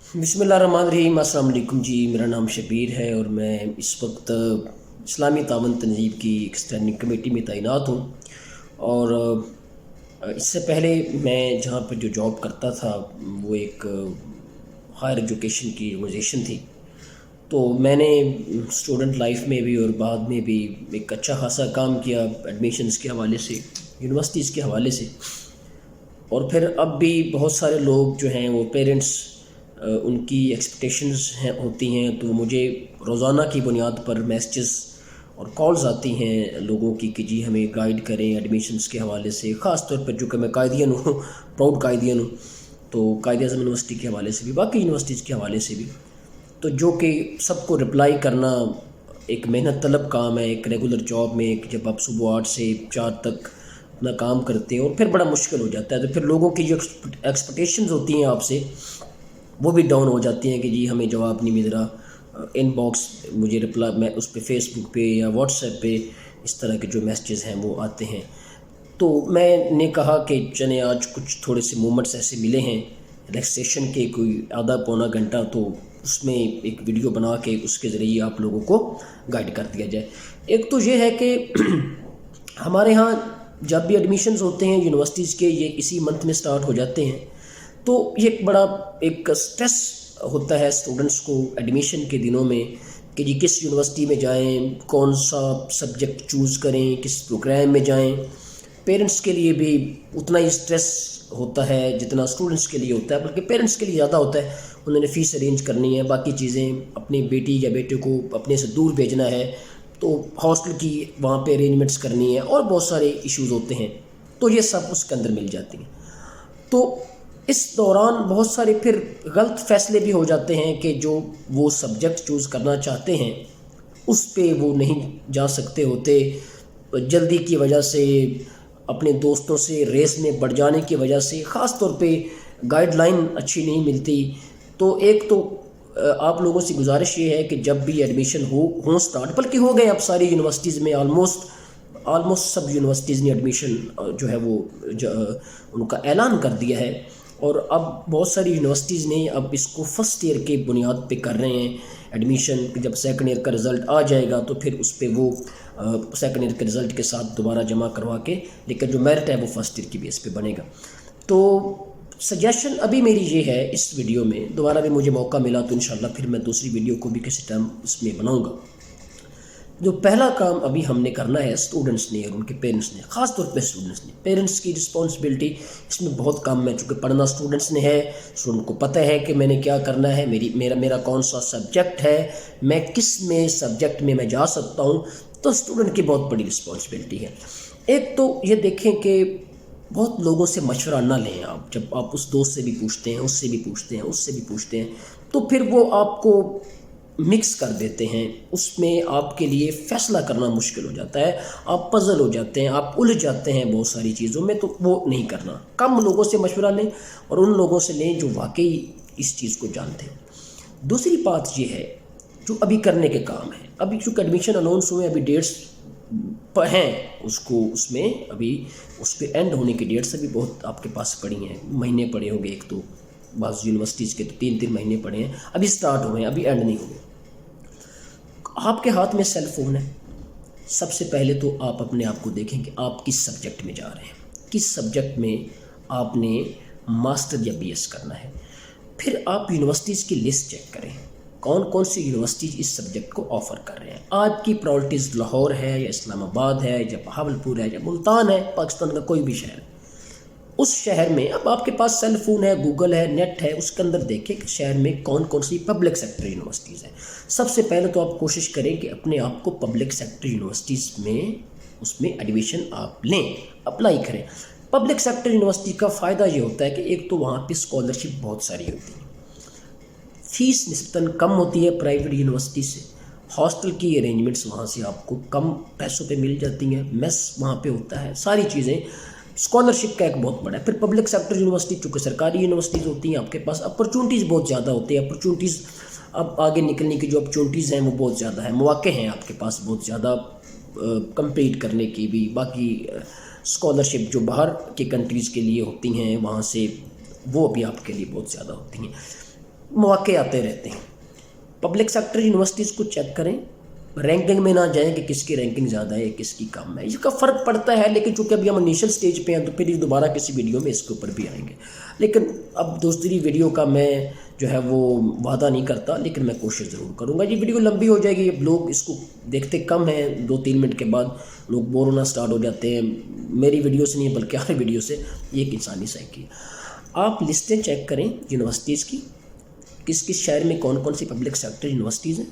बिस्मिल्लाहिर्रहमानिर्रहीम। अस्सलाम वालेकुम जी, मेरा नाम शबीर है और मैं इस वक्त इस्लामी तावन तनज़ीम की एक स्टैंडिंग कमेटी में तैनात हूँ। और इससे पहले मैं जहाँ पर जो जॉब करता था वो एक हायर एजुकेशन की ऑर्गेनाइजेशन थी। तो मैंने स्टूडेंट लाइफ में भी और बाद में भी एक अच्छा खासा काम किया एडमिशन्स के हवाले से, यूनिवर्सिटीज़ के हवाले से। और फिर अब भी बहुत सारे लोग जो हैं वो पेरेंट्स, उनकी एक्सपेक्टेशंस हैं होती हैं, तो मुझे रोज़ाना की बुनियाद पर मैसेजेस और कॉल्स आती हैं लोगों की कि जी हमें गाइड करें एडमिशन्स के हवाले से। ख़ास तौर पर जो कि मैं कायदियन हूँ, प्राउड कायदियन हूँ, तो कायद-ए-आज़म यूनिवर्सिटी के हवाले से भी, बाकी यूनिवर्सिटीज़ के हवाले से भी, तो जो कि सबको रिप्लाई करना एक मेहनत तलब काम है। एक रेगुलर जॉब में एक जब आप सुबह 8 से 4 तक अपना काम करते हैं और फिर बड़ा मुश्किल हो जाता है, तो फिर लोगों की जो एक्सपेक्टेशंस होती हैं आपसे वो भी डाउन हो जाती हैं कि जी हमें जवाब नहीं मिल रहा, इनबॉक्स मुझे रिप्लाई, मैं उस पर फेसबुक पे या व्हाट्सएप पे इस तरह के जो मैसेजेस हैं वो आते हैं। तो मैंने कहा कि चले आज कुछ थोड़े से मोमेंट्स ऐसे मिले हैं रिलैक्सेशन के, कोई आधा पौना घंटा, तो उसमें एक वीडियो बना के उसके ज़रिए आप लोगों को गाइड कर दिया जाए। एक तो ये है कि हमारे यहाँ जब भी एडमिशन्स होते हैं यूनिवर्सिटीज़ के, ये इसी मंथ में स्टार्ट हो जाते हैं, तो ये एक बड़ा एक स्ट्रेस होता है स्टूडेंट्स को एडमिशन के दिनों में कि जी किस यूनिवर्सिटी में जाएं, कौन सा सब्जेक्ट चूज़ करें, किस प्रोग्राम में जाएं। पेरेंट्स के लिए भी उतना ही स्ट्रेस होता है जितना स्टूडेंट्स के लिए होता है, बल्कि पेरेंट्स के लिए ज़्यादा होता है। उन्होंने फ़ीस अरेंज करनी है, बाकी चीज़ें, अपनी बेटी या बेटे को अपने से दूर भेजना है, तो हॉस्टल की वहाँ पे अरेंजमेंट्स करनी है और बहुत सारे इश्यूज़ होते हैं, तो ये सब उसके अंदर मिल जाती हैं। तो इस दौरान बहुत सारे फिर गलत फ़ैसले भी हो जाते हैं कि जो वो सब्जेक्ट चूज़ करना चाहते हैं उस पे वो नहीं जा सकते होते, जल्दी की वजह से, अपने दोस्तों से रेस में बढ़ जाने की वजह से, ख़ास तौर पे गाइडलाइन अच्छी नहीं मिलती। तो एक तो आप लोगों से गुजारिश ये है कि जब भी एडमिशन हो स्टार्ट, बल्कि हो गए अब सारी यूनिवर्सिटीज़ में, ऑलमोस्ट सब यूनिवर्सिटीज़ ने एडमिशन जो है वो उनका ऐलान कर दिया है। और अब बहुत सारी यूनिवर्सिटीज़ ने अब इसको फ़र्स्ट ईयर के बुनियाद पे कर रहे हैं एडमिशन। जब सेकंड ईयर का रिज़ल्ट आ जाएगा तो फिर उस पर वो सेकंड ईयर के रिज़ल्ट के साथ दोबारा जमा करवा के, लेकिन जो मेरिट है वो फ़र्स्ट ईयर की बेस पे बनेगा। तो सजेशन अभी मेरी ये है, इस वीडियो में दोबारा भी मुझे मौका मिला तो इंशाल्लाह फिर मैं दूसरी वीडियो को भी किसी टाइम इसमें बनाऊँगा। जो पहला काम अभी हमने करना है स्टूडेंट्स ने और उनके पेरेंट्स ने, ख़ास तौर पे स्टूडेंट्स ने, पेरेंट्स की रिस्पॉन्सिबिलिटी इसमें बहुत कम है, चूँकि पढ़ना स्टूडेंट्स ने है। स्टूडेंट को पता है कि मैंने क्या करना है, मेरा कौन सा सब्जेक्ट है, मैं किस में सब्जेक्ट में मैं जा सकता हूँ, तो स्टूडेंट की बहुत बड़ी रिस्पॉन्सिबिलिटी है। एक तो ये देखें कि बहुत लोगों से मशवरा ना लें आप। जब आप उस दोस्त से भी पूछते हैं, उससे भी पूछते हैं, उससे भी पूछते हैं, तो फिर वो आपको मिक्स कर देते हैं, उसमें आपके लिए फ़ैसला करना मुश्किल हो जाता है, आप पज़ल हो जाते हैं, आप उलझ जाते हैं बहुत सारी चीज़ों में। तो वो नहीं करना, कम लोगों से मशवरा लें और उन लोगों से लें जो वाकई इस चीज़ को जानते हैं। दूसरी बात ये है जो अभी करने के काम है, अभी चूँकि एडमिशन अनाउंस हुए, अभी डेट्स हैं, उसको उसमें अभी उस पर एंड होने की डेट्स अभी बहुत आपके पास पड़ी हैं, महीने पड़े होंगे, एक तो बाज़ यूनिवर्सिटीज़ के तो 3-3 महीने पड़े हैं, अभी स्टार्ट हुए हैं, अभी एंड नहीं हुए। आपके हाथ में सेल फ़ोन है। सबसे पहले तो आप अपने आप को देखें कि आप किस सब्जेक्ट में जा रहे हैं, किस सब्जेक्ट में आपने मास्टर या बीएस करना है। फिर आप यूनिवर्सिटीज़ की लिस्ट चेक करें, कौन कौन सी यूनिवर्सिटीज़ इस सब्जेक्ट को ऑफ़र कर रहे हैं। आपकी प्रायोरिटीज़ लाहौर है या इस्लामाबाद है या बहावलपुर है या मुल्तान है, पाकिस्तान का कोई भी शहर, उस शहर में अब आपके पास सेल फ़ोन है, गूगल है, नेट है, उसके अंदर देखें कि शहर में कौन कौन सी पब्लिक सेक्टर यूनिवर्सिटीज़ हैं। सबसे पहले तो आप कोशिश करें कि अपने आप को पब्लिक सेक्टर यूनिवर्सिटीज़ में उसमें एडमिशन आप लें, अप्लाई करें। पब्लिक सेक्टर यूनिवर्सिटी का फ़ायदा ये होता है कि एक तो वहाँ पे स्कॉलरशिप बहुत सारी होती है, फ़ीस निस्बतन कम होती है प्राइवेट यूनिवर्सिटी से, हॉस्टल की अरेंजमेंट्स वहाँ से आपको कम पैसों पे मिल जाती हैं, मेस वहाँ पे होता है, सारी चीज़ें, स्कॉलरशिप का एक बहुत बड़ा है। फिर पब्लिक सेक्टर यूनिवर्सिटी, चूँकि सरकारी यूनिवर्सिटीज़ होती हैं, आपके पास अपॉर्चुनिटीज़ बहुत ज़्यादा होती है। अपॉर्चुनिटीज़, अब आगे निकलने की जो अपॉर्चुनिटीज़ हैं वो बहुत ज़्यादा है, मौके हैं आपके पास बहुत ज़्यादा कम्पीट करने की भी। बाकी स्कॉलरशिप जो बाहर के कंट्रीज़ के लिए होती हैं वहाँ से, वो भी आपके लिए बहुत ज़्यादा होती हैं। مواقع آتے رہتے ہیں. پبلک سیکٹر یونیورسٹیز کو چیک کریں, رینکنگ میں نہ جائیں کہ کس کی رینکنگ زیادہ ہے کس کی کم ہے, اس کا فرق پڑتا ہے. لیکن چونکہ ابھی ہم انیشل سٹیج پہ ہیں تو پھر دوبارہ کسی ویڈیو میں اس کے اوپر بھی آئیں گے. لیکن اب دوسری ویڈیو کا میں جو ہے وہ وعدہ نہیں کرتا, لیکن میں کوشش ضرور کروں گا. یہ ویڈیو لمبی ہو جائے گی, اب لوگ اس کو دیکھتے کم ہیں, 2-3 منٹ کے بعد لوگ بور ہونا سٹارٹ ہو جاتے ہیں. میری ویڈیو سے نہیں بلکہ ہر ویڈیو سے. یہ ایک انسانی سائیکی. آپ لسٹیں چیک کریں یونیورسٹیز کی, کس کس شہر میں کون کون سی پبلک سیکٹر یونیورسٹیز ہیں,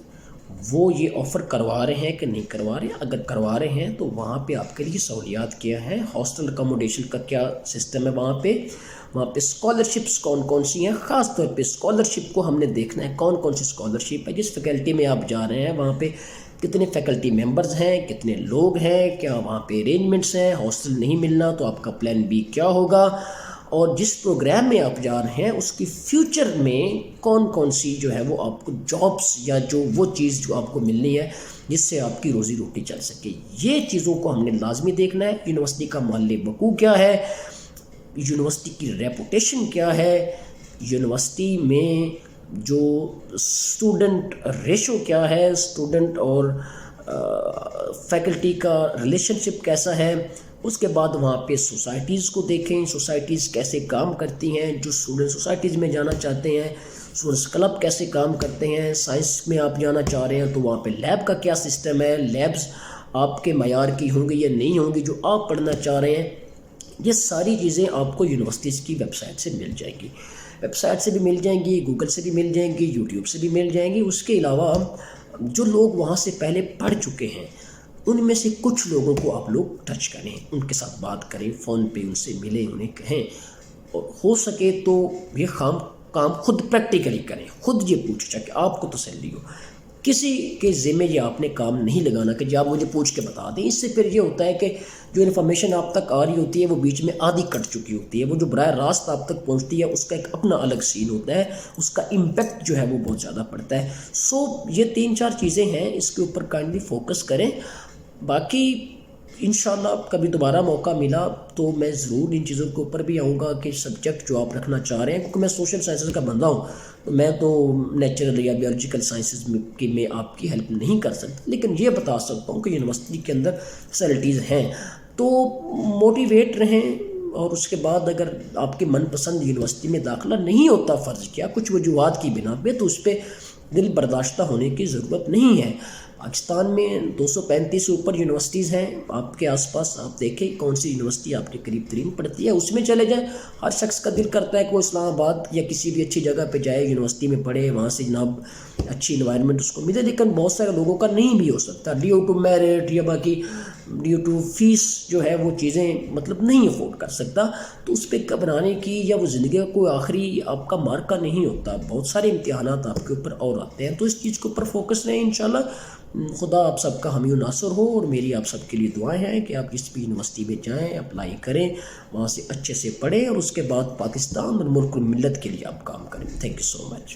وہ یہ آفر کروا رہے ہیں کہ نہیں کروا رہے. اگر کروا رہے ہیں تو وہاں پہ آپ کے لیے سہولیات کیا ہیں, ہاسٹل اکاموڈیشن کا کیا سسٹم ہے وہاں پہ اسکالرشپس کون کون سی ہیں. خاص طور پہ اسکالرشپ کو ہم نے دیکھنا ہے کون کون سی اسکالرشپ ہے. جس فیکلٹی میں آپ جا رہے ہیں وہاں پہ کتنے فیکلٹی ممبرز ہیں, کتنے لوگ ہیں, کیا وہاں پہ ارینجمنٹس ہیں. ہاسٹل نہیں ملنا تو آپ کا پلان بی کیا ہوگا, اور جس پروگرام میں آپ جا رہے ہیں اس کی فیوچر میں کون کون سی جو ہے وہ آپ کو جابس یا جو وہ چیز جو آپ کو ملنی ہے جس سے آپ کی روزی روٹی چل سکے. یہ چیزوں کو ہم نے لازمی دیکھنا ہے. یونیورسٹی کا محل وقوع کیا ہے, یونیورسٹی کی ریپوٹیشن کیا ہے, یونیورسٹی میں جو اسٹوڈنٹ ریشو کیا ہے, اسٹوڈنٹ اور فیکلٹی کا ریلیشن شپ کیسا ہے. اس کے بعد وہاں پہ سوسائٹیز کو دیکھیں, سوسائٹیز کیسے کام کرتی ہیں. جو اسٹوڈنٹ سوسائٹیز میں جانا چاہتے ہیں, اسٹوڈنٹس کلب کیسے کام کرتے ہیں. سائنس میں آپ جانا چاہ رہے ہیں تو وہاں پہ لیب کا کیا سسٹم ہے, لیبز آپ کے معیار کی ہوں گی یا نہیں ہوں گی جو آپ پڑھنا چاہ رہے ہیں. یہ ساری چیزیں آپ کو یونیورسٹیز کی ویب سائٹ سے مل جائیں گی. ویب سائٹ سے بھی مل جائیں گی, گوگل سے بھی مل جائیں گی, یوٹیوب سے بھی مل جائیں گی. اس کے علاوہ جو لوگ وہاں سے پہلے پڑھ چکے ہیں ان میں سے کچھ لوگوں کو آپ لوگ ٹچ کریں, ان کے ساتھ بات کریں, فون پہ ان سے ملیں, انہیں کہیں, اور ہو سکے تو یہ کام خود پریکٹیکلی کریں. خود یہ پوچھیں کہ آپ کو تسلی ہو. کسی کے ذمہ یہ آپ نے کام نہیں لگانا کہ جب آپ مجھے پوچھ کے بتا دیں. اس سے پھر یہ ہوتا ہے کہ جو انفارمیشن آپ تک آ رہی ہوتی ہے وہ بیچ میں آدھی کٹ چکی ہوتی ہے. وہ جو براہ راست آپ تک پہنچتی ہے اس کا ایک اپنا الگ سین ہوتا ہے, اس کا امپیکٹ جو ہے وہ بہت زیادہ پڑتا ہے. یہ 3-4 چیزیں ہیں, اس کے اوپر کائنڈلی فوکس کریں. باقی انشاءاللہ کبھی دوبارہ موقع ملا تو میں ضرور ان چیزوں کے اوپر بھی آؤں گا کہ سبجیکٹ جو آپ رکھنا چاہ رہے ہیں, کیونکہ میں سوشل سائنسز کا بندہ ہوں تو میں تو نیچرل یا بیولوجیکل سائنسز میں آپ کی ہیلپ نہیں کر سکتا, لیکن یہ بتا سکتا ہوں کہ یونیورسٹی کے اندر فیسلٹیز ہیں. تو موٹیویٹ رہیں, اور اس کے بعد اگر آپ کے من پسند یونیورسٹی میں داخلہ نہیں ہوتا فرض کیا کچھ وجوہات کی بنا پہ, تو اس پہ دل برداشتہ ہونے کی ضرورت نہیں ہے. پاکستان میں 235 سے اوپر یونیورسٹیز ہیں. آپ کے آس پاس آپ دیکھیں کون سی یونیورسٹی آپ کے قریب ترین پڑتی ہے, اس میں چلے جائیں. ہر شخص کا دل کرتا ہے کہ وہ اسلام آباد یا کسی بھی اچھی جگہ پہ جائے, یونیورسٹی میں پڑھے, وہاں سے جناب اچھی انوائرمنٹ اس کو ملے. لیکن بہت سارے لوگوں کا نہیں بھی ہو سکتا, ڈیو ٹو میرٹ یا باقی ڈیو ٹو فیس جو ہے وہ چیزیں مطلب نہیں افورڈ کر سکتا. تو اس پہ گھبرانے کی یا وہ زندگی کا کوئی آخری آپ کا مارکا نہیں ہوتا. بہت سارے امتحانات آپ کے اوپر اور آتے ہیں, تو اس چیز کے اوپر فوکس رہیں. انشاءاللہ خدا آپ سب کا حامی و ناصر ہو, اور میری آپ سب کے لیے دعائیں ہیں کہ آپ جس بھی یونیورسٹی میں جائیں, اپلائی کریں, وہاں سے اچھے سے پڑھیں, اور اس کے بعد پاکستان اور ملک و ملت کے لیے آپ کام کریں. Thank you so much.